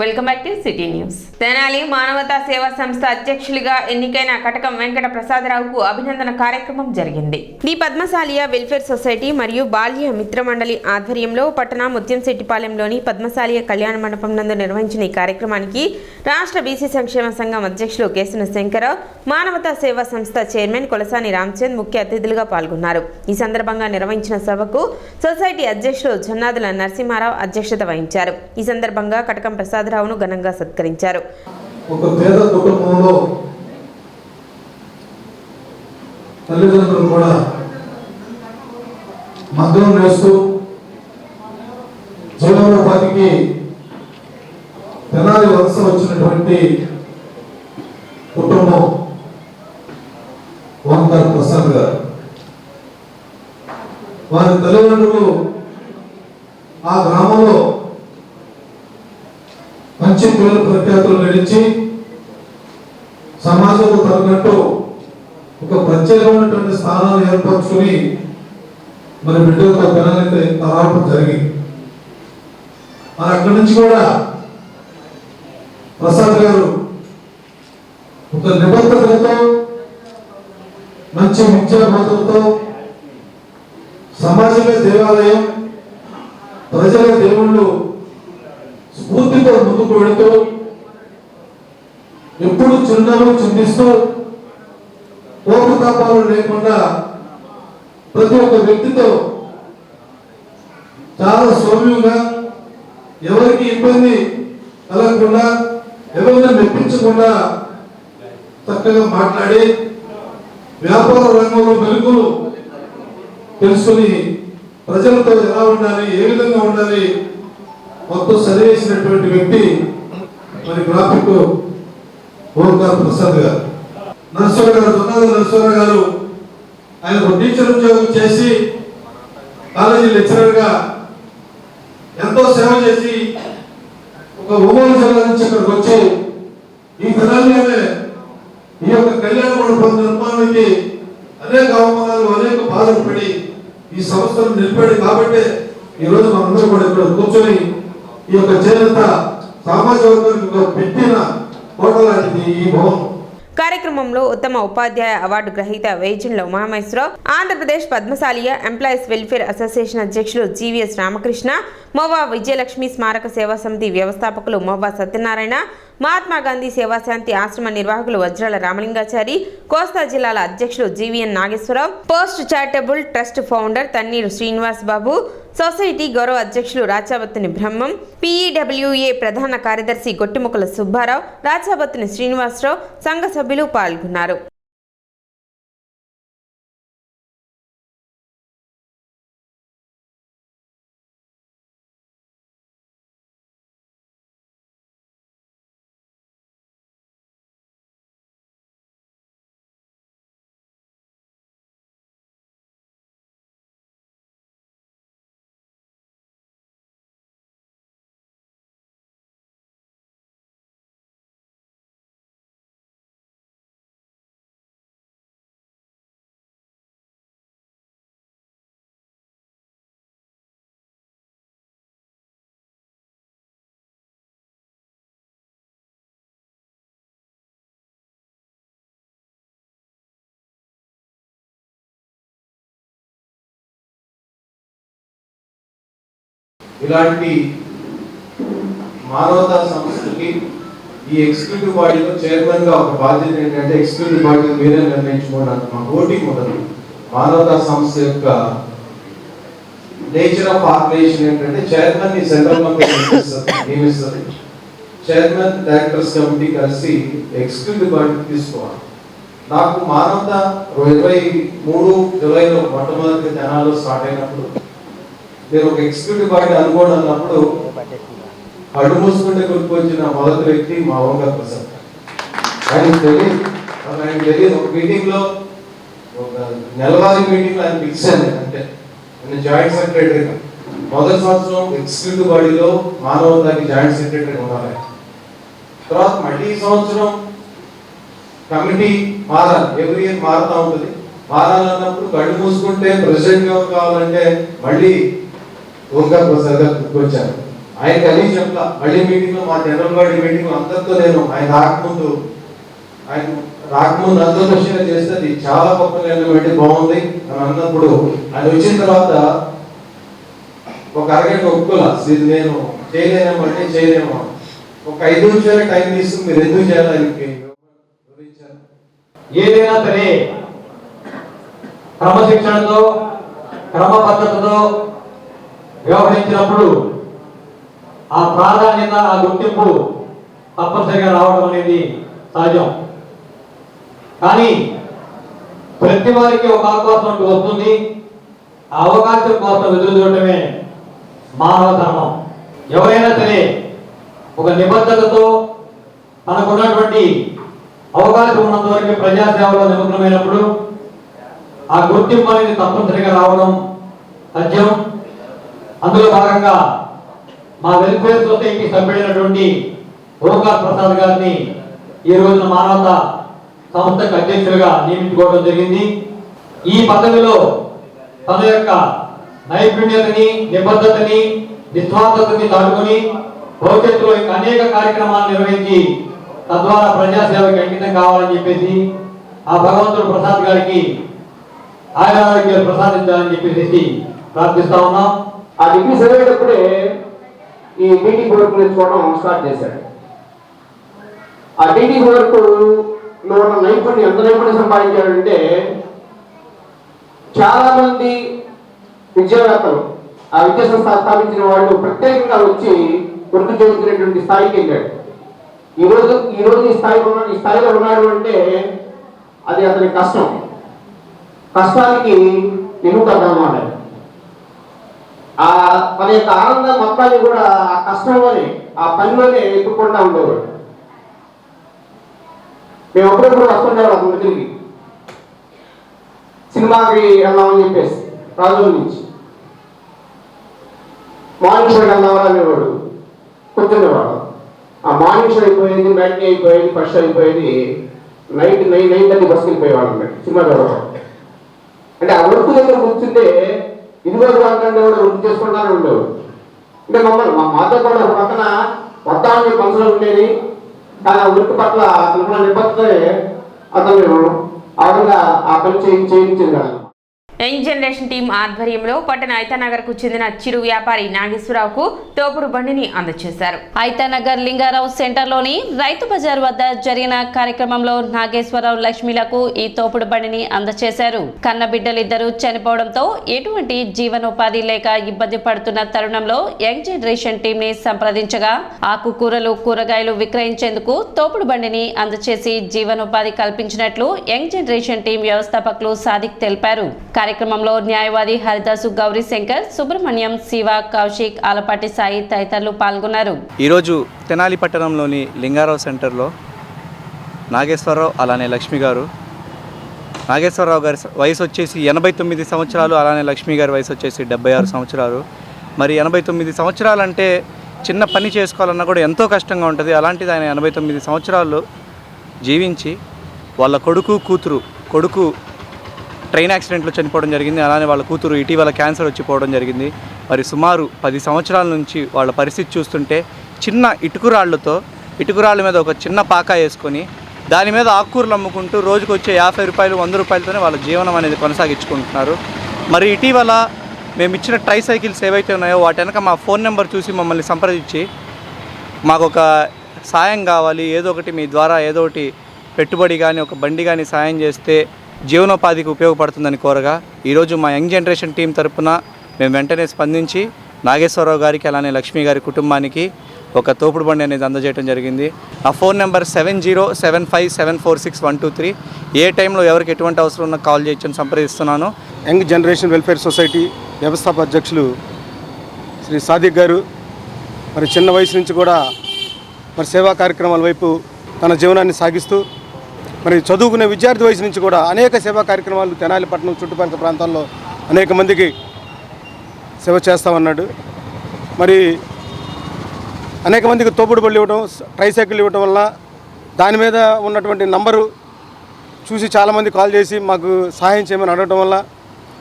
Welcome back to city news. Tenali మానవతా సేవా సంస్థ అధ్యక్షులుగా ఎన్నికైన కటకం వెంకట ప్రసాదరావుకు అభినందన కార్యక్రమం జరిగింది. ది పద్మశాలియ వెల్ఫేర్ సొసైటీ మరియు బాల్య మిత్ర మండలి ఆధ్వర్యంలో పట్టణ ముత్యంశెట్టిపాలెంలోని పద్మశాలియ కళ్యాణ మండపం నందు నిర్వహించిన ఈ కార్యక్రమానికి రాష్ట్ర బీసీ సంక్షేమ సంఘం అధ్యక్షులు కేసున శంకరరావు, మానవతా సేవా సంస్థ చైర్మన్ కొలసాని రామచంద్ ముఖ్య అతిథులుగా పాల్గొన్నారు. ఈ సందర్భంగా నిర్వహించిన సభకు సొసైటీ అధ్యక్షులు జొన్నాదుల నరసింహారావు అధ్యక్షత వహించారు. ఈ సందర్భంగా కటకం ప్రసాదరావును ఘనంగా సత్కరించారు. ఒక పేద కుటుంబంలో తల్లిదండ్రులు కూడా మగ్గం వేస్తూ జీవనోపాధికి తెనాలి వలస వచ్చినటువంటి కుటుంబం వంకర ప్రసాద్ గారు. వారి తల్లిదండ్రులు ఆ గ్రామంలో మంచి పేరు ప్రఖ్యాతులు గడించి సమాజంలో తగినట్టు ఒక ప్రత్యేకమైనటువంటి స్థానాలు ఏర్పరచుకుని మరి బిడ్డలతో పెనాలి రావడం జరిగింది. మరి అక్కడి నుంచి కూడా ప్రసాద్ గారు ఒక నిబద్ధతలతో మంచి విద్యాబోధనతో సమాజమే దేవాలయం, ప్రజల దేవుళ్ళు స్ఫూర్తితో ముందుకు వెళుతూ ఎప్పుడు చిరునవ్వు చిందిస్తూ కోపతాపాలు లేకుండా ప్రతి ఒక్క వ్యక్తితో చాలా సౌమ్యంగా, ఎవరికి ఇబ్బంది కలగకుండా, ఎవరిని మెప్పించకుండా చక్కగా మాట్లాడి వ్యాపార రంగంలో మెలుగులు తెలుసుకుని ప్రజలతో ఎలా ఉండాలి, ఏ విధంగా ఉండాలి మొత్తం చదివేసినటువంటి వ్యక్తి మరి గ్రాఫిక్ ఓంకార్ ప్రసాద్ గారు. నరసింహ గారు, జొన్నాదుల నరసింహ గారు ఆయన ఒక టీచర్ ఉద్యోగం చేసి కాలేజీ లెక్చరర్ గా ఎంతో సేవ చేసి ఒక ఒంగోలు జిల్లా నుంచి ఇక్కడికి వచ్చి ఈ తెనాలిలోనే ఈ యొక్క కళ్యాణ మండపం నిర్మాణానికి అనేక అవమానాలు, అనేక బాధలు పడి ఈ సంస్థను నిలిపాడు. కాబట్టి ఈ రోజు మనందరూ కూడా ఇక్కడ కూర్చొని ఈ యొక్క చేనేత సామాజిక వర్గానికి పెట్టిన కోట లాంటిది ఈ భవనం. కార్యక్రమంలో ఉత్తమ ఉపాధ్యాయ అవార్డు గ్రహీత వేజిండ్ల ఉమామహేశ్వరరావు, ఆంధ్రప్రదేశ్ పద్మశాలియ ఎంప్లాయీస్ వెల్ఫేర్ అసోసియేషన్ అధ్యక్షులు జీవీఎస్ రామకృష్ణ, మోవా విజయలక్ష్మి స్మారక సేవా సమితి వ్యవస్థాపకులు మోవా సత్యనారాయణ, మహాత్మా గాంధీ సేవాశాంతి ఆశ్రమ నిర్వాహకులు వజ్రాల రామలింగాచారి, కోస్తా జిల్లాల అధ్యక్షులు GVN Nageswararao, post charitable trust founder Tanneeru Srinivas Babu, society గౌరవ అధ్యక్షులు రాచాబత్తుని బ్రహ్మం, పీఈడబ్ల్యూఏ ప్రధాన కార్యదర్శి గొట్టిముక్కల సుబ్బారావు, రాచాబత్తుని శ్రీనివాసరావు, సంఘ సభ్యులు పాల్గొన్నారు. ఇలాంటి మానవతా సంస్థకి ఈ ఎగ్జిక్యూటివ్ బాడీలో చైర్మన్ గా ఒక బాధ్యత ఏంటంటే ఎగ్జిక్యూటివ్ బాడీ మీరే నిర్ణయించుకోవడానికి మా ఓటింగ్ మొదలు. మానవతా సంస్థ యొక్క నేచర్ ఆఫ్ ఆర్గనైజేషన్ ఏంటంటే చైర్మన్ ని సెంట్రల్ bank నియమిస్తుంది. చైర్మన్ డైరెక్టర్స్ కమిటీ కలిసి ఎగ్జిక్యూటివ్ బాడీ తీసుకోవాలి. నాకు మానవత 23 జూలైలో మొట్టమొదటి తెనాలిలో స్టార్ట్ అయినప్పుడు నేను ఒక ఎగ్జిక్యూటివ్ బాడీ అనుకోవడం అన్నప్పుడు అడ్డు మూసుకుంటే కొనుక్కొచ్చిన మొదటి వ్యక్తి మా ఓంకార్ ప్రసాద్. ఆయన తెలియదు ఒక మీటింగ్ లో, ఒక నెలవారీ మీటింగ్ లో ఆయన పిలిచాను. అంటే నేను జాయింట్ సెక్రటరీగా మొదటి సంవత్సరం ఎగ్జిక్యూటివ్ బాడీలో మానవతాకి జాయింట్ సెక్రటరీగా ఉండాలి. తర్వాత మళ్ళీ ఈ సంవత్సరం కమిటీ మారాలి, ఎవ్రీ ఇయర్ మారుతూ ఉంటుంది. మారాలన్నప్పుడు కళ్ళు మూసుకుంటే ప్రెసిడెంట్ కావాలంటే మళ్ళీ ఓంకార్ ప్రసాద్ గారు గుర్తుకొచ్చారు. ఆయన కలిసి చెప్తా మళ్ళీ మీటింగ్లో మా జనరల్ బాడీ మీటింగ్ అందరితో నేను ఆయన రాకముందు అందరితో షేర్ చేస్తే అది చాలా గొప్ప నిర్ణయం పెట్టి బాగుంది అని అన్నప్పుడు ఆయన వచ్చిన తర్వాత ఒక అరగంట ఒప్పుకోలే ఇది నేను చేయలేనేమో అంటే చేయలేమో ఒక 5 నిమిషాలు టైం తీసుకుని మీరు ఎందుకు చేయాలి ఏదైనా సరే క్రమశిక్షణతో క్రమ పద్ధతితో వ్యవహరించినప్పుడు ఆ ప్రాధాన్యత ఆ గుర్తింపు తప్పనిసరిగా రావడం అనేది సహజం. కానీ ప్రతి వారికి ఒక అవకాశం అంటూ వస్తుంది. ఆ అవకాశం కోసం ఎదురు చూడటమే మానవ ధర్మం. ఎవరైనా సరే ఒక నిబద్ధతతో తనకున్నటువంటి అవకాశం ఉన్నంత వరకు ప్రజాసేవలో నిమగ్నమైనప్పుడు ఆ గుర్తింపు అనేది తప్పనిసరిగా రావడం సత్యం. అందులో భాగంగా మా వెల్ఫేర్ సొసైటీ సభ్యుడైనటువంటి ఓంకార్ ప్రసాద్ గారిని ఈ రోజున మానవతా సంస్థకు అధ్యక్షులుగా నియమించుకోవడం జరిగింది. ఈ పదవిలో తన యొక్క నైపుణ్యతని, నిబద్ధతని, నిస్వార్థతని దాటుకొని భవిష్యత్తులో ఇంకా అనేక కార్యక్రమాలు నిర్వహించి తద్వారా ప్రజాసేవకి అంకితం కావాలని చెప్పేసి ఆ భగవంతుడు ప్రసాద్ గారికి ఆయురారోగ్యాలు ప్రసాదించాలని చెప్పేసి ప్రార్థిస్తా ఉన్నాం. ఆ డిగ్రీ చదివేటప్పుడే ఈ మీటింగ్ వర్క్ నేర్చుకోవడం స్టార్ట్ చేశాడు. ఆ మీటింగ్ వర్క్ లో ఉన్న నైపుణ్యం ఎంత నైపుణ్యం సంపాదించాడంటే చాలా మంది విద్యావేత్తలు ఆ విద్యా సంస్థ స్థాపించిన వాళ్ళు ప్రత్యేకంగా వచ్చి వర్క్ చేయించినటువంటి స్థాయికి వెళ్ళాడు. ఈ రోజు ఈ స్థాయిలో ఉన్నాడు అంటే అది అతని కష్టానికి నిలుపుతాడు అన్నమాట. ఆ మన యొక్క ఆనందం మొత్తాన్ని కూడా ఆ కష్టంలోనే ఆ పనిలోనే ఎత్తుకుంటా ఉండేవాడు. మేము అప్పుడప్పుడు వస్తుండేవాడు అతని దగ్గరికి సినిమాకి వెళ్దామని చెప్పేసి రాజుల నుంచి మార్నింగ్ షోకి వెళ్దామని అనేవాడు. కూర్చునేవాడు. ఆ మార్నింగ్ షో అయిపోయేది, మ్యాట్నీ అయిపోయేది, ఫస్ట్ అయిపోయేది, నైట్ 9:30 బస్కి వెళ్ళిపోయేవాడు అన్నమాట సినిమా చూడడం. అంటే ఆ వర్క్ దగ్గర కూర్చుంటే ఇదివరకు అంటే వృద్ధి చేసుకుంటానే ఉండేవాడు. అంటే మాతో కూడా ఒక పక్కన వద్దామని మనసులో ఉండేది. కానీ ఆ వృత్తి పట్ల అతను నిబద్ధతే అతను ఆ విధంగా ఆ పని చేయించింది కదా. యంగ్ జనరేషన్ టీం ఆధ్వర్యంలో పట్టణ ఐతానగర్కు చెందిన చిరు వ్యాపారి నాగేశ్వరరావుకు తోపుడు బండిని అందజేశారు. ఐతానగర్ లింగారావు సెంటర్లోని రైతు బజార్ వద్ద జరిగిన కార్యక్రమంలో నాగేశ్వరరావు లక్ష్మిలకు ఈ తోపుడు బండిని అందజేశారు. కన్న బిడ్డలిద్దరూ చనిపోవడంతో ఎటువంటి జీవనోపాధి లేక ఇబ్బంది పడుతున్న తరుణంలో యంగ్ జనరేషన్ టీం ని సంప్రదించగా ఆకుకూరలు, కూరగాయలు విక్రయించేందుకు తోపుడు బండిని అందజేసి జీవనోపాధి కల్పించినట్లు యంగ్ జనరేషన్ టీం వ్యవస్థాపకులు సాదిక్ తెలిపారు. కార్యక్రమంలో న్యాయవాది హరిదాసు, గౌరీ శంకర్, సుబ్రహ్మణ్యం, శివ, కౌశిక్, ఆలపాటి సాయి తదితరులు పాల్గొన్నారు. ఈరోజు తెనాలి పట్టణంలోని లింగారావు సెంటర్లో నాగేశ్వరరావు అలానే లక్ష్మి గారు, నాగేశ్వరరావు గారి వయసు వచ్చేసి 89 సంవత్సరాలు, అలానే లక్ష్మి గారి వయసు వచ్చేసి 76 సంవత్సరాలు. మరి 89 సంవత్సరాలు అంటే చిన్న పని చేసుకోవాలన్నా కూడా ఎంతో కష్టంగా ఉంటుంది. అలాంటిది ఆయన 89 సంవత్సరాలు జీవించి వాళ్ళ కొడుకు ట్రైన్ యాక్సిడెంట్లో చనిపోవడం జరిగింది. అలానే వాళ్ళ కూతురు ఇటీవల క్యాన్సర్ వచ్చిపోవడం జరిగింది. మరి సుమారు 10 సంవత్సరాల నుంచి వాళ్ళ పరిస్థితి చూస్తుంటే చిన్న ఇటుకురాళ్ళ మీద ఒక చిన్న పాకా వేసుకొని దాని మీద ఆకుకూరలు అమ్ముకుంటూ రోజుకు వచ్చే 50 రూపాయలు, 100 రూపాయలతోనే వాళ్ళ జీవనం అనేది కొనసాగించుకుంటున్నారు. మరి ఇటీవల మేము ఇచ్చిన ట్రై సైకిల్స్ ఏవైతే ఉన్నాయో వాటి వెనక మా ఫోన్ నెంబర్ చూసి మమ్మల్ని సంప్రదించి మాకు ఒక సాయం కావాలి, ఏదో ఒకటి మీ ద్వారా ఏదో ఒకటి పెట్టుబడి కానీ ఒక బండి కానీ సాయం చేస్తే జీవనోపాధికి ఉపయోగపడుతుందని కోరగా ఈరోజు మా యంగ్ జనరేషన్ టీం తరపున మేము వెంటనే స్పందించి నాగేశ్వరరావు గారికి అలానే లక్ష్మి గారి కుటుంబానికి ఒక తోపుడు బండి అనేది అందజేయడం జరిగింది. ఆ ఫోన్ నెంబర్ 7075746123. ఏ టైంలో ఎవరికి ఎటువంటి అవసరం ఉన్నా కాల్ చేయొచ్చని సంప్రదిస్తున్నాను. యంగ్ జనరేషన్ వెల్ఫేర్ సొసైటీ వ్యవస్థాపక అధ్యక్షులు శ్రీ సాదిక్ గారు మరి చిన్న వయసు నుంచి కూడా మరి సేవా కార్యక్రమాల వైపు తన జీవనాన్ని సాగిస్తూ మరి చదువుకునే విద్యార్థి వయసు నుంచి కూడా అనేక సేవా కార్యక్రమాలు తెనాలి పట్టణం చుట్టుపక్కల ప్రాంతాల్లో అనేక మందికి సేవ చేస్తామన్నాడు. మరి అనేక మందికి తోపుడు బళ్ళు ఇవ్వడం, ట్రైసైకిల్ ఇవ్వడం వల్ల దాని మీద ఉన్నటువంటి నంబరు చూసి చాలామంది కాల్ చేసి మాకు సహాయం చేయమని అడగడం వల్ల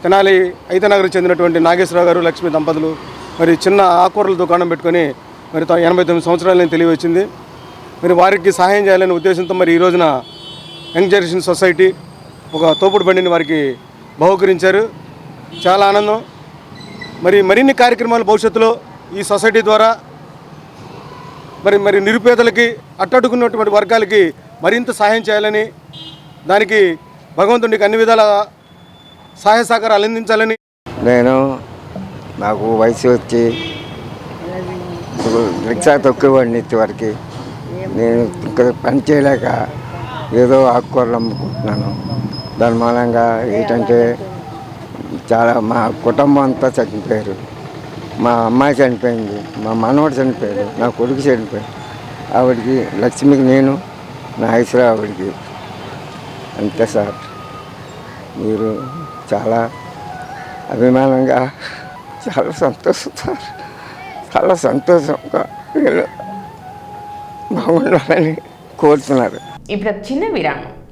తెనాలి ఐతానగర్ చెందినటువంటి నాగేశ్వరరావు గారు, లక్ష్మి దంపతులు మరి చిన్న ఆకుకూరల దుకాణం పెట్టుకొని మరి 89 సంవత్సరాలని తెలియవచ్చింది. మరి వారికి సహాయం చేయాలనే ఉద్దేశంతో మరి ఈ రోజున యంగ్ జనరేషన్ సొసైటీ ఒక తోపుడు బండిని వారికి బహుకరించారు. చాలా ఆనందం. మరి మరిన్ని కార్యక్రమాలు భవిష్యత్తులో ఈ సొసైటీ ద్వారా మరి నిరుపేదలకి అట్టడుకున్నటువంటి వర్గాలకి మరింత సహాయం చేయాలని, దానికి భగవంతుడికి అన్ని విధాల సహాయ సహకారాలు అందించాలని. నాకు వయసు వచ్చి రిక్షా తొక్కేవాడిని ఇంతవరకు. నేను ఇంకా పని చేయలేక ఏదో ఆకుకూరలు అమ్ముకుంటున్నాను. దాని మూలంగా ఏంటంటే చాలా మా కుటుంబం అంతా చనిపోయారు. మా అమ్మాయి చనిపోయింది, మా మనవడు చనిపోయాడు, నా కొడుకు చనిపోయాడు. ఆవిడికి లక్ష్మికి నేను, నా ఐశ్వర్య ఆవిడికి. అంతే సార్. మీరు చాలా అభిమానంగా చాలా సంతోషం సార్. చాలా సంతోషంగా వీళ్ళు బాగుండాలని కోరుతున్నారు. ఇప్పుడు ఒక చిన్న విరామం.